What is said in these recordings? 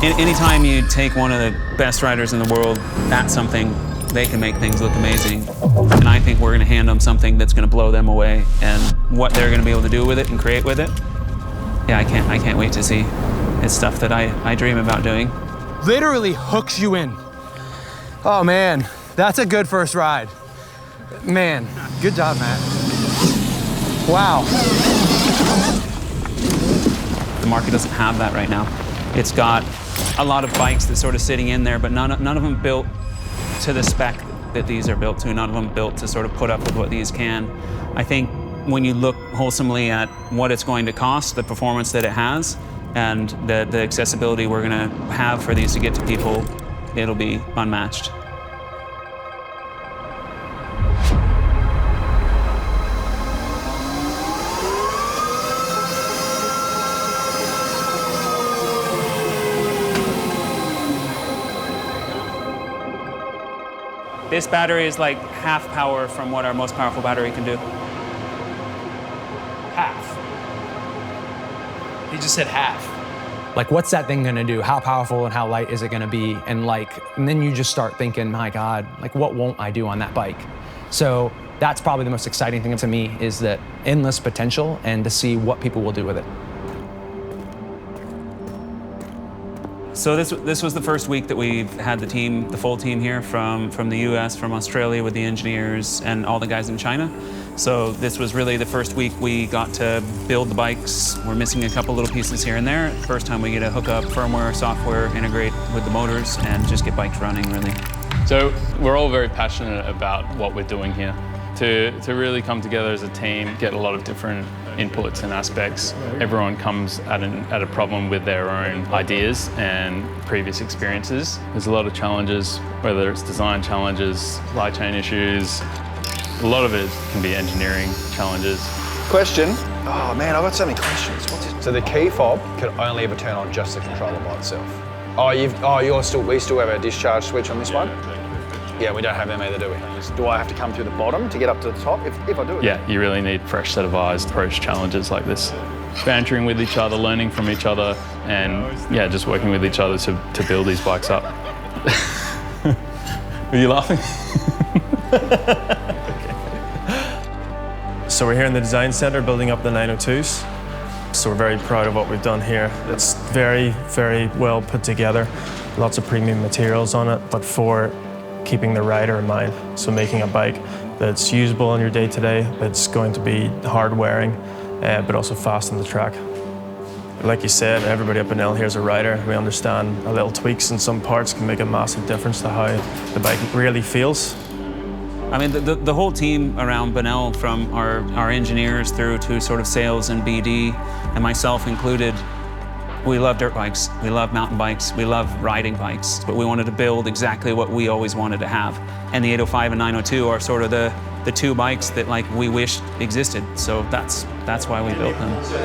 Anytime you take one of the best riders in the world at something, they can make things look amazing. And I think we're going to hand them something that's going to blow them away. And what they're going to be able to do with it and create with it, yeah, I can't wait to see. It's stuff that I dream about doing. Literally hooks you in. Oh man, that's a good first ride. Man, good job, Matt. Wow. The market doesn't have that right now. It's got a lot of bikes that's sort of sitting in there, but none of them built to the spec that these are built to. None of them built to sort of put up with what these can. I think when you look wholesomely at what it's going to cost, the performance that it has, and the accessibility we're going to have for these to get to people, it'll be unmatched. This battery is like half power from what our most powerful battery can do. Half. He just said half. Like, what's that thing gonna do? How powerful and how light is it gonna be? And then you just start thinking, my God, like, what won't I do on that bike? So that's probably the most exciting thing to me, is that endless potential and to see what people will do with it. So this was the first week that we've had the full team here from the US, from Australia, with the engineers and all the guys in China. So this was really the first week we got to build the bikes. We're missing a couple little pieces here and there. First time we get to hook up firmware, software, integrate with the motors, and just get bikes running, really. So we're all very passionate about what we're doing here. To really come together as a team, get a lot of different inputs and aspects. Everyone comes at a problem with their own ideas and previous experiences. There's a lot of challenges, whether it's design challenges, supply chain issues. A lot of it can be engineering challenges. Question. Oh man, I've got so many questions. What's it? So the key fob can only ever turn on just the controller by itself. We still have a discharge switch on this one? Yeah, we don't have them either, do we? Do I have to come through the bottom to get up to the top if I do it? Yeah, you really need a fresh set of eyes to approach challenges like this. Bantering with each other, learning from each other, and yeah, just working with each other to build these bikes up. Are you laughing? So we're here in the design center building up the 902s. So we're very proud of what we've done here. It's very, very well put together. Lots of premium materials on it, but for keeping the rider in mind. So making a bike that's usable on your day-to-day, that's going to be hard wearing, but also fast on the track. Like you said, everybody up in Bonnell here is a rider. We understand a little tweaks in some parts can make a massive difference to how the bike really feels. I mean, the whole team around Bonnell, from our engineers through to sort of sales and BD, and myself included, we love dirt bikes, we love mountain bikes, we love riding bikes, but we wanted to build exactly what we always wanted to have. And the 805 and 902 are sort of the two bikes that we wished existed. So that's why we built them. So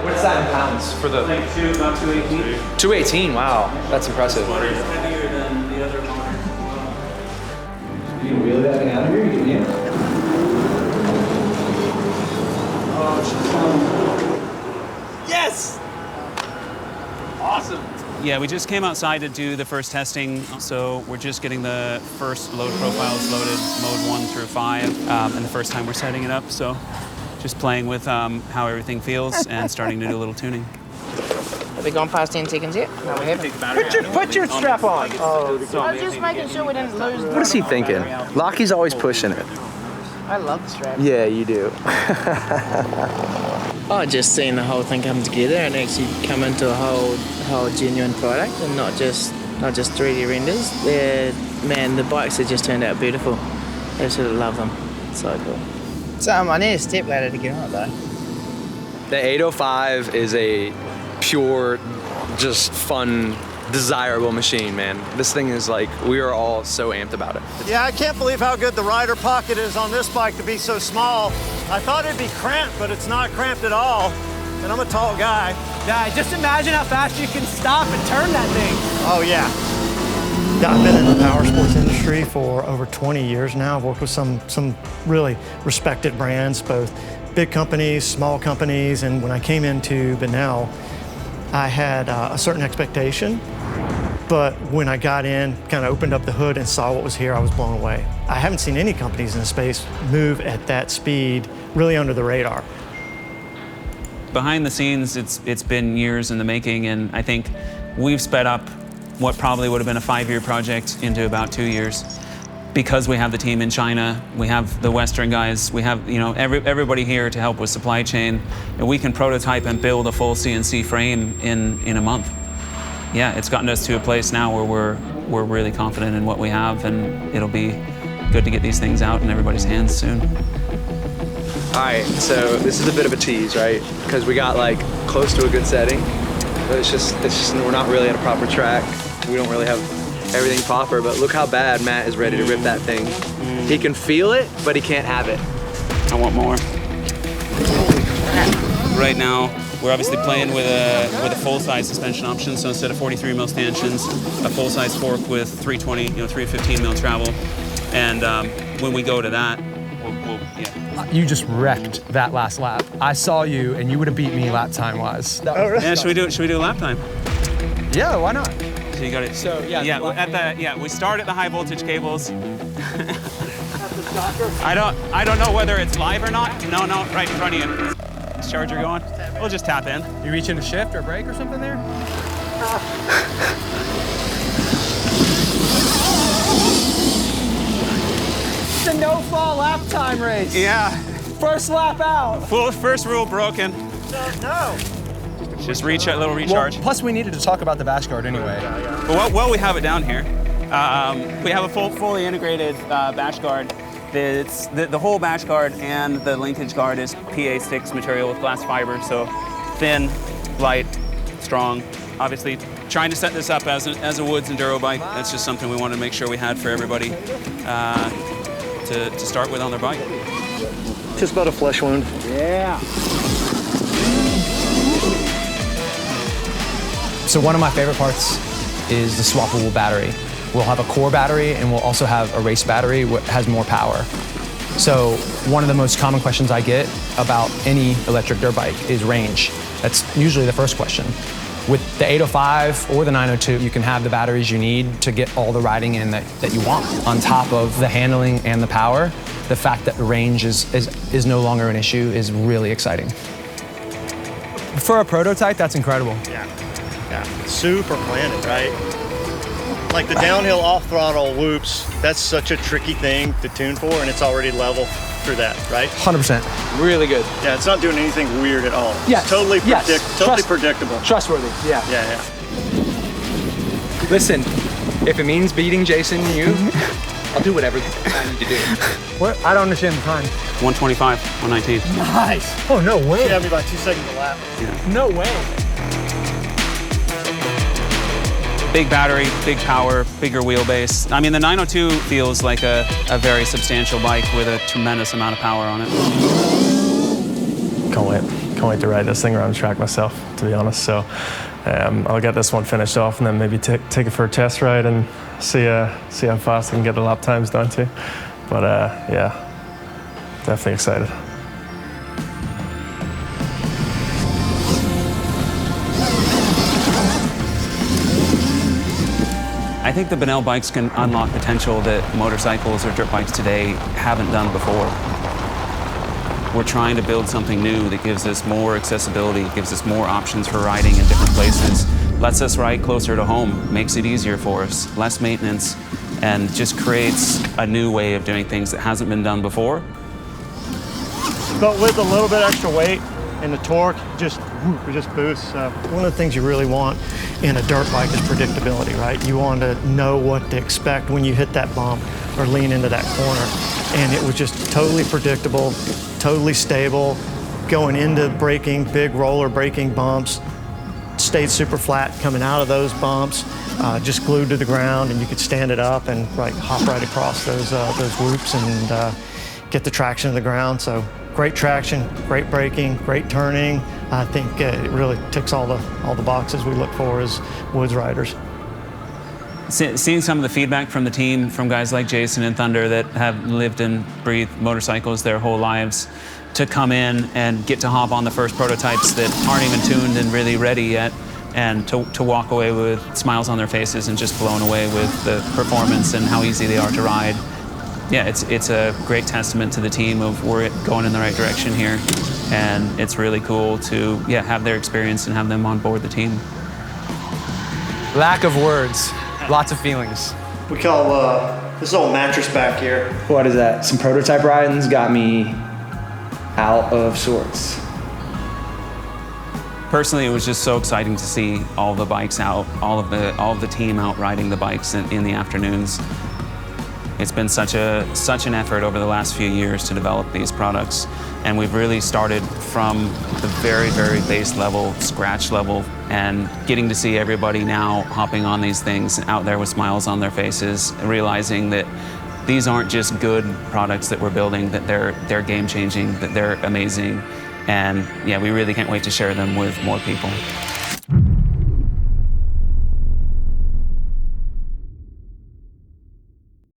what's that in pounds for the? About 218. 218, wow, that's impressive. Heavier than the other models. You can wheel that thing out of here, you can. Yes! Awesome. Yeah, we just came outside to do the first testing, so we're just getting the first load profiles loaded, mode 1 through 5, and the first time we're setting it up, so just playing with how everything feels and starting to do a little tuning. Have we gone past 10 seconds yet? No, we haven't. Put your strap on. I was just making sure we didn't lose. What is he thinking? Lockie's always pushing it. I love the strap. Yeah, you do. Oh, just seeing the whole thing come together and actually come into a whole genuine product and not just 3D renders. Man, the bikes have just turned out beautiful. Absolutely love them. So cool. So I need a step ladder to get on it though. The 805 is a pure, just fun, desirable machine, man. This thing is we are all so amped about it. Yeah, I can't believe how good the rider pocket is on this bike to be so small. I thought it'd be cramped, but it's not cramped at all. And I'm a tall guy. Yeah, just imagine how fast you can stop and turn that thing. Oh yeah. I've been in the power sports industry for over 20 years now. I've worked with some really respected brands, both big companies, small companies, and when I came into Bonnell, I had a certain expectation, but when I got in, kind of opened up the hood and saw what was here, I was blown away. I haven't seen any companies in the space move at that speed, really under the radar. Behind the scenes, it's been years in the making, and I think we've sped up what probably would have been a 5-year project into about 2 years. Because we have the team in China, we have the Western guys, we have everybody here to help with supply chain, and we can prototype and build a full CNC frame in a month. Yeah, it's gotten us to a place now where we're really confident in what we have, and it'll be good to get these things out in everybody's hands soon. All right, so this is a bit of a tease, right? Because we got like close to a good setting, but it's just we're not really at a proper track. We don't really have everything proper, but look how bad Matt is ready to rip that thing. He can feel it, but he can't have it. I want more. Right now, we're obviously playing with a full-size suspension option. So instead of 43 mil stanchions, a full-size fork with 320, 315 mil travel. And when we go to that, yeah. You just wrecked that last lap. I saw you, and you would have beat me lap time-wise. Yeah, should we do a lap time? Yeah, why not? So you got it. So yeah, we start at the high voltage cables. I don't know whether it's live or not. No, right in front of you. Is charger going? We'll just tap in. You reach into shift or brake or something there? It's a no-fall lap time race. Yeah. First lap out. First rule broken. No. Just a little recharge. Well, plus we needed to talk about the bash guard anyway. Well, we have it down here. We have a fully integrated bash guard. The whole bash guard and the linkage guard is PA6 material with glass fiber, so thin, light, strong. Obviously, trying to set this up as a Woods enduro bike. That's just something we wanted to make sure we had for everybody to start with on their bike. Just about a flesh wound. Yeah. So one of my favorite parts is the swappable battery. We'll have a core battery and we'll also have a race battery that has more power. So one of the most common questions I get about any electric dirt bike is range. That's usually the first question. With the 805 or the 902, you can have the batteries you need to get all the riding in that you want. On top of the handling and the power, the fact that the range is no longer an issue is really exciting. For a prototype, that's incredible. Yeah, super planted, right? Like the downhill off-throttle whoops, that's such a tricky thing to tune for, and it's already level through that, right? 100%. Really good. Yeah, it's not doing anything weird at all. Yes. Totally Yes. predictable. Trustworthy, yeah. Yeah. Listen, if it means beating Jason and you, I'll do whatever I need to do. what? I don't understand the time. 125, 119. Nice. Oh, no way. Yeah, be about 2 seconds a lap. No way. Big battery, big power, bigger wheelbase. I mean, the 902 feels like a very substantial bike with a tremendous amount of power on it. Can't wait to ride this thing around the track myself, to be honest. So I'll get this one finished off and then maybe take it for a test ride and see how fast I can get the lap times down to. But yeah, definitely excited. I think the Bonnell bikes can unlock potential that motorcycles or dirt bikes today haven't done before. We're trying to build something new that gives us more accessibility, gives us more options for riding in different places, lets us ride closer to home, makes it easier for us, less maintenance, and just creates a new way of doing things that hasn't been done before. But with a little bit extra weight and the torque, it just boosts. One of the things you really want in a dirt bike is predictability, right? You want to know what to expect when you hit that bump or lean into that corner. And it was just totally predictable, totally stable, going into braking, big roller braking bumps, stayed super flat coming out of those bumps, just glued to the ground, and you could stand it up and hop right across those whoops and get the traction to the ground. So great traction, great braking, great turning. I think it really ticks all the boxes we look for as Woods riders. Seeing some of the feedback from the team, from guys like Jason and Thunder that have lived and breathed motorcycles their whole lives, to come in and get to hop on the first prototypes that aren't even tuned and really ready yet, and to walk away with smiles on their faces and just blown away with the performance and how easy they are to ride. Yeah, it's a great testament to the team of we're going in the right direction here, and it's really cool to have their experience and have them on board the team. Lack of words, lots of feelings. We call this old mattress back here. What is that? Some prototype riding's got me out of sorts. Personally, it was just so exciting to see all the bikes out, all of the team out riding the bikes in the afternoons. It's been such an effort over the last few years to develop these products, and we've really started from the very, very base level, scratch level, and getting to see everybody now hopping on these things out there with smiles on their faces, realizing that these aren't just good products that we're building, that they're game-changing, that they're amazing, and yeah, we really can't wait to share them with more people.